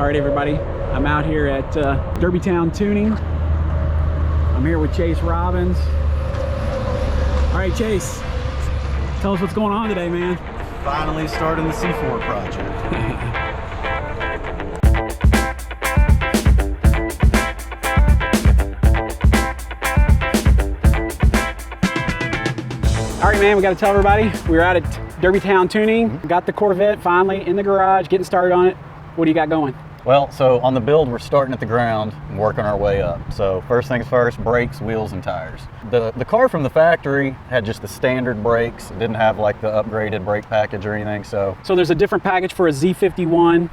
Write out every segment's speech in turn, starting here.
All right, everybody, I'm out here at Derbytown Tuning. I'm here with Chase Robbins. All right, Chase, tell us what's going on today, man. Finally starting the C4 project. All right, man, we got to tell everybody we're out at Derbytown Tuning. Got the Corvette finally in the garage, getting started on it. What do you got going? Well, so on the build, we're starting at the ground and working our way up. So first things first, brakes, wheels, and tires. The car from the factory had just the standard brakes. It didn't have like the upgraded brake package or anything. So there's a different package for a Z51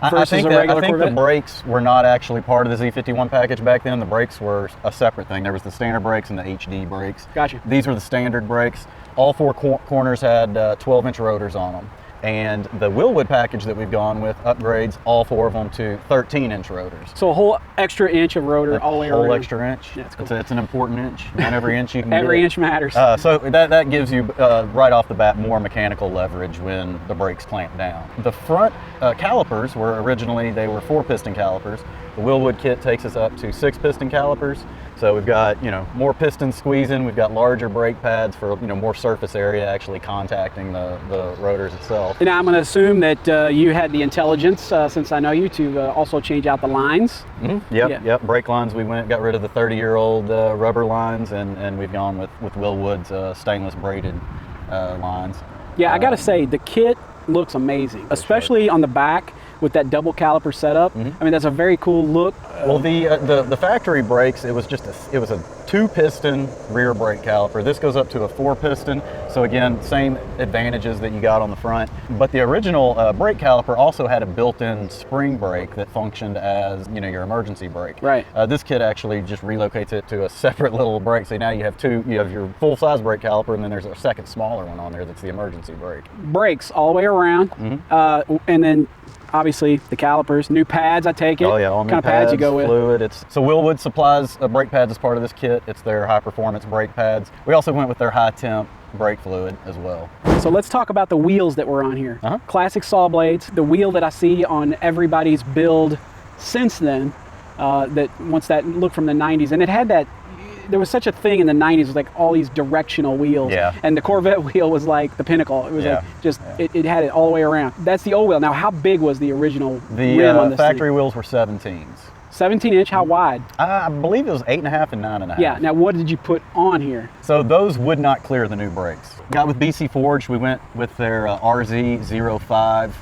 versus a regular Corvette? I think the brakes were not actually part of the Z51 package back then. The brakes were a separate thing. There was the standard brakes and the HD brakes. Gotcha. These were the standard brakes. All four corners had 12-inch rotors on them. And the Wilwood package that we've gone with upgrades all four of them to 13-inch rotors. So a whole extra inch of rotor all the way around. A whole extra inch. Yeah, cool. It's an important inch. Not every inch you can Every get. inch matters. So that gives you, right off the bat, more mechanical leverage when the brakes clamp down. The front calipers were originally, they were 4-piston calipers. The Wilwood kit takes us up to 6-piston calipers. So we've got, more pistons squeezing. We've got larger brake pads for, more surface area actually contacting the rotors itself. And I'm going to assume that you had the intelligence, since I know you, to also change out the lines. Mm-hmm. Yep. Brake lines, we got rid of the 30-year-old rubber lines, and we've gone with Wilwood's stainless braided lines. Yeah, I got to say, the kit looks amazing, especially on the back with that double caliper setup. Mm-hmm. I mean, that's a very cool look. Well, the factory brakes, it was a 2-piston rear brake caliper. This goes up to a 4-piston. So again, same advantages that you got on the front. But the original brake caliper also had a built-in spring brake that functioned as your emergency brake. Right. This kit actually just relocates it to a separate little brake. So now you have two. You have your full-size brake caliper, and then there's a second smaller one on there that's the emergency brake. Brakes all the way around, Mm-hmm. and then obviously the calipers, new pads, I take it. Oh yeah, all new kind of pads you go with. Fluid. So Wilwood supplies brake pads as part of this kit. It's their high performance brake pads. We also went with their high-temp brake fluid as well. So let's talk about the wheels that were on here. Classic saw blades. The wheel that I see on everybody's build since then, that look from the 90s, and it had that. There was such a thing in the 90s with like all these directional wheels. Yeah. And the Corvette wheel was like the pinnacle. It was it had it all the way around. That's the old wheel. Now, how big was the original rim on this factory thing? wheels were 17s. 17-inch, how wide? I believe it was 8.5 and 9.5. Yeah, now what did you put on here? So those would not clear the new brakes. Got with BC Forge, we went with their RZ05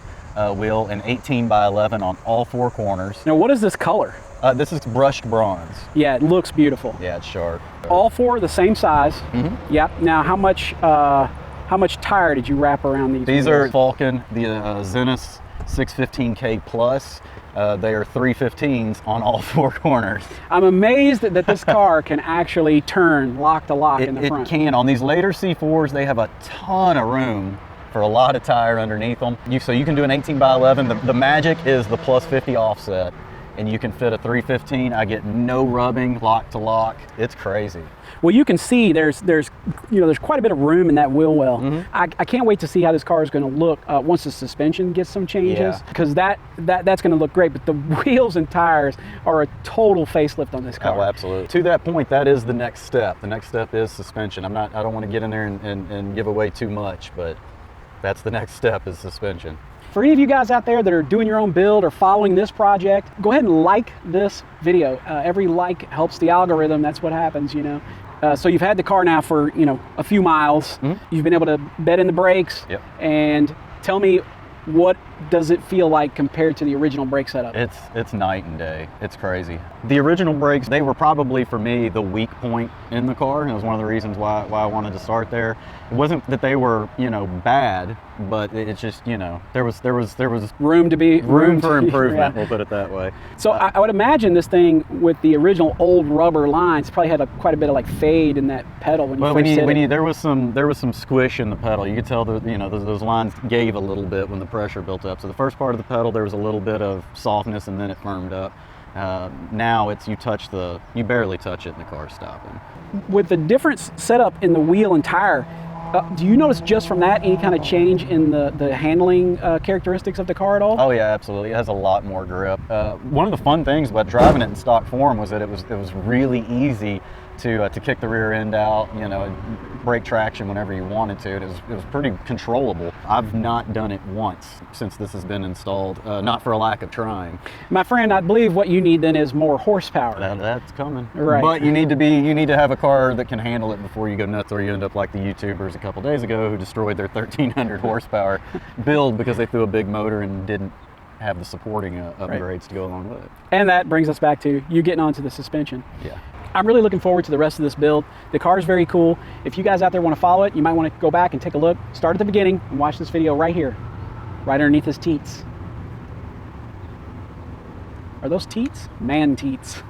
wheel, and 18x11 on all four corners. Now, what is this color? This is brushed bronze. Yeah, it looks beautiful. Yeah, it's sharp. All four the same size. Mm-hmm. Yep. Now, how much tire did you wrap around these? These wheels? are Falcon, the Azenis 615K Plus. They are 315s on all four corners. I'm amazed that this car can actually turn lock to lock in the front. It can. On these later C4s, they have a ton of room for a lot of tire underneath them. So you can do an 18x11. The magic is the plus 50 offset, and you can fit a 315. I get no rubbing, lock to lock. It's crazy. Well, you can see there's quite a bit of room in that wheel well. Mm-hmm. I can't wait to see how this car is going to look once the suspension gets some changes, because that's going to look great. But the wheels and tires are a total facelift on this car. Oh, absolutely. To that point, that is the next step. The next step is suspension. I don't want to get in there and give away too much, but that's the next step, is suspension. For any of you guys out there that are doing your own build or following this project, go ahead and like this video. Every like helps the algorithm. That's what happens, So you've had the car now for, a few miles. Mm-hmm. You've been able to bed in the brakes. Yep. And tell me, what does it feel like compared to the original brake setup? It's night and day. It's crazy. The original brakes, they were probably, for me, the weak point in the car. And it was one of the reasons why I wanted to start there. It wasn't that they were, bad, but it's just, there was room for improvement. Yeah. We'll put it that way. So I would imagine this thing with the original old rubber lines probably had quite a bit of like fade in that pedal when you first hit it. There was some squish in the pedal. You could tell that those lines gave a little bit when the pressure built up. So the first part of the pedal, there was a little bit of softness, and then it firmed up. Now you barely touch it and the car's stopping. With the different setup in the wheel and tire, Do you notice just from that any kind of change in the handling characteristics of the car at all? Oh yeah, absolutely. It has a lot more grip. One of the fun things about driving it in stock form was that it was really easy to kick the rear end out, you know, brake traction whenever you wanted to. It was pretty controllable. I've not done it once since this has been installed, not for a lack of trying. My friend, I believe what you need then is more horsepower. That's coming. Right. But you need to have a car that can handle it before you go nuts, or you end up like the YouTubers a couple days ago who destroyed their 1,300 horsepower build because they threw a big motor and didn't have the supporting upgrades to go along with it. And that brings us back to you getting onto the suspension. Yeah. I'm really looking forward to the rest of this build. The car is very cool. If you guys out there want to follow it, you might want to go back and take a look. Start at the beginning and watch this video right here, right underneath his teats. Are those teats? Man teats.